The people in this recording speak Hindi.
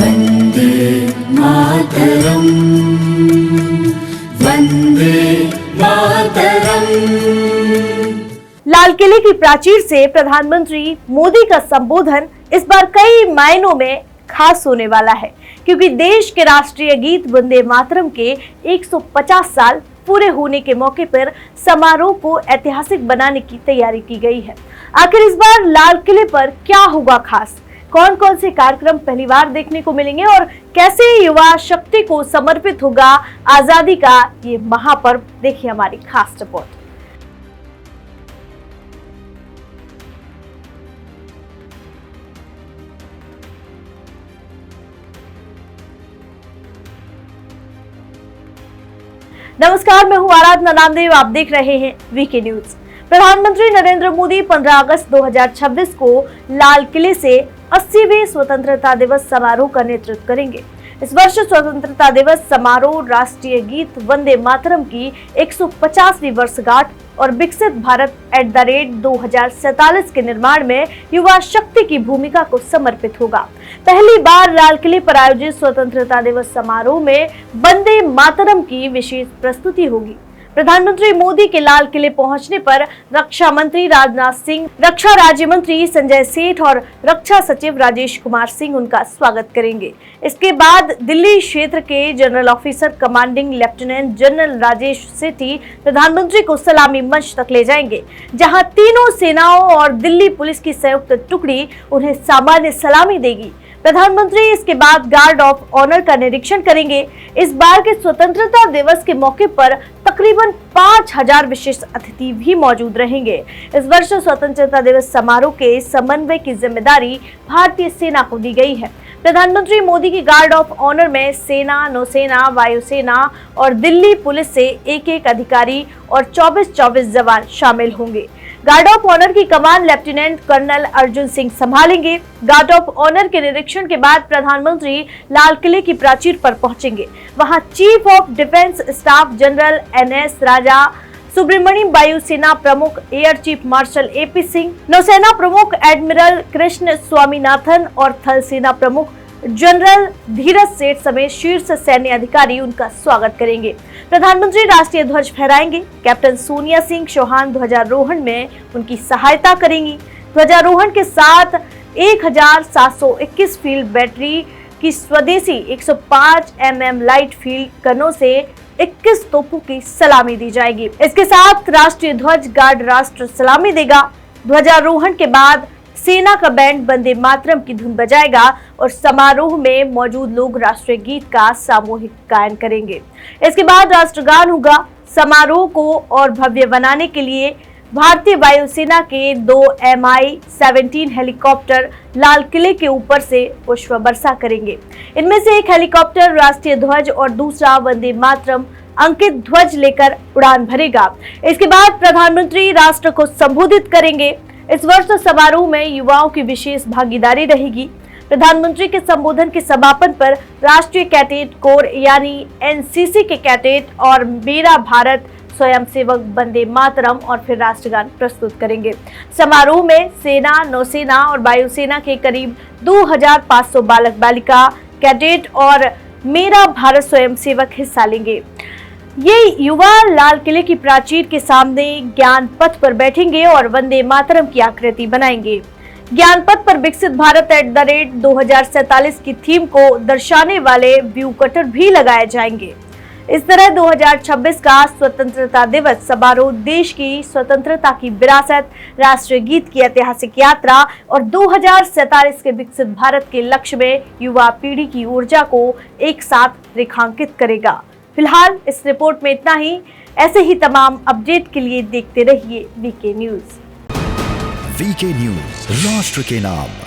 वन्दे मातरम् वन्दे मातरम्। लाल किले की प्राचीर से प्रधानमंत्री मोदी का संबोधन इस बार कई मायनों में खास होने वाला है, क्योंकि देश के राष्ट्रीय गीत वंदे मातरम के 150 साल पूरे होने के मौके पर समारोह को ऐतिहासिक बनाने की तैयारी की गई है। आखिर इस बार लाल किले पर क्या होगा खास, कौन कौन से कार्यक्रम पहली बार देखने को मिलेंगे और कैसे युवा शक्ति को समर्पित होगा आजादी का ये महापर्व, देखिए हमारी खास रिपोर्ट। नमस्कार, मैं हूं आराधना नामदेव, आप देख रहे हैं वीके न्यूज। प्रधानमंत्री नरेंद्र मोदी 15 अगस्त 2026 को लाल किले से 80वें स्वतंत्रता दिवस समारोह का नेतृत्व करेंगे। इस वर्ष स्वतंत्रता दिवस समारोह राष्ट्रीय गीत वंदे मातरम की 150वीं वर्षगांठ और विकसित भारत @2047 के निर्माण में युवा शक्ति की भूमिका को समर्पित होगा। पहली बार लाल किले पर आयोजित स्वतंत्रता दिवस समारोह में वंदे मातरम की विशेष प्रस्तुति होगी। प्रधानमंत्री मोदी के लाल किले पहुंचने पर रक्षा मंत्री राजनाथ सिंह, रक्षा राज्य मंत्री संजय सेठ और रक्षा सचिव राजेश कुमार सिंह उनका स्वागत करेंगे। इसके बाद दिल्ली क्षेत्र के general officer commanding lieutenant general Rajesh Sethi प्रधानमंत्री को सलामी मंच तक ले जाएंगे, जहां तीनों सेनाओं और दिल्ली पुलिस की संयुक्त टुकड़ी उन्हें सामान्य सलामी देगी। प्रधानमंत्री इसके बाद गार्ड ऑफ ऑनर का निरीक्षण करेंगे। इस बार के स्वतंत्रता दिवस के मौके पर तकरीबन 5000 विशेष अतिथि भी मौजूद रहेंगे। इस वर्ष स्वतंत्रता दिवस समारोह के समन्वय की जिम्मेदारी भारतीय सेना को दी गई है। प्रधानमंत्री मोदी की गार्ड ऑफ ऑनर में सेना, नौसेना, वायुसेना और दिल्ली पुलिस से एक अधिकारी और 24 जवान शामिल होंगे। गार्ड ऑफ ऑनर की कमान लेफ्टिनेंट कर्नल अर्जुन सिंह संभालेंगे। गार्ड ऑफ ऑनर के निरीक्षण के बाद प्रधानमंत्री लाल किले की प्राचीर पर पहुंचेंगे। वहां chief of defence staff general NS राजा सुब्रमण्यम, वायुसेना प्रमुख air chief marshal AP Singh, नौसेना प्रमुख एडमिरल कृष्ण स्वामीनाथन और थल सेना प्रमुख जनरल धीरज सेठ समेत शीर्ष सैन्य अधिकारी उनका स्वागत करेंगे। प्रधानमंत्री राष्ट्रीय ध्वज फहराएंगे। कैप्टन सोनिया सिंह चौहान ध्वजारोहण में उनकी सहायता करेंगी। ध्वजारोहण के साथ 1721 फील्ड बैटरी की स्वदेशी 105 mm लाइट फील्ड गनों से 21 तोपों की सलामी दी जाएगी। इसके साथ राष्ट्रीय ध्वज गार्ड राष्ट्र सलामी देगा। ध्वजारोहण के बाद सेना का बैंड वंदे मातरम की धुन बजाएगा और समारोह में मौजूद लोग राष्ट्रीय गीत का सामूहिक गायन करेंगे। इसके बाद राष्ट्रगान होगा। समारोह को और भव्य बनाने के लिए भारतीय वायुसेना के 2 Mi-17 हेलीकॉप्टर लाल किले के ऊपर से पुष्प वर्षा करेंगे। इनमें से एक हेलीकॉप्टर राष्ट्रीय ध्वज और दूसरा वंदे मातरम अंकित ध्वज लेकर उड़ान भरेगा। इसके बाद प्रधानमंत्री राष्ट्र को संबोधित करेंगे। इस वर्ष समारोह में युवाओं की विशेष भागीदारी रहेगी। प्रधानमंत्री के संबोधन के समापन पर राष्ट्रीय कैडेट कोर यानी NCC के कैडेट और मेरा भारत स्वयंसेवक वंदे मातरम और फिर राष्ट्रगान प्रस्तुत करेंगे। समारोह में सेना, नौसेना और वायुसेना के करीब 2500 बालक बालिका, कैडेट और मेरा भारत स्वयंसेवक हिस्सा लेंगे। ये युवा लाल किले की प्राचीर के सामने ज्ञान पथ पर बैठेंगे और वंदे मातरम की आकृति बनाएंगे। ज्ञान पथ पर विकसित भारत @2047 की थीम को दर्शाने वाले व्यू कटर भी लगाए जाएंगे। इस तरह 2026 का स्वतंत्रता दिवस समारोह देश की स्वतंत्रता की विरासत, राष्ट्रीय गीत की ऐतिहासिक यात्रा और 2047 के विकसित भारत के लक्ष्य में युवा पीढ़ी की ऊर्जा को एक साथ रेखांकित करेगा। फिलहाल इस रिपोर्ट में इतना ही। ऐसे ही तमाम अपडेट के लिए देखते रहिए वीके न्यूज। वीके न्यूज, राष्ट्र के नाम।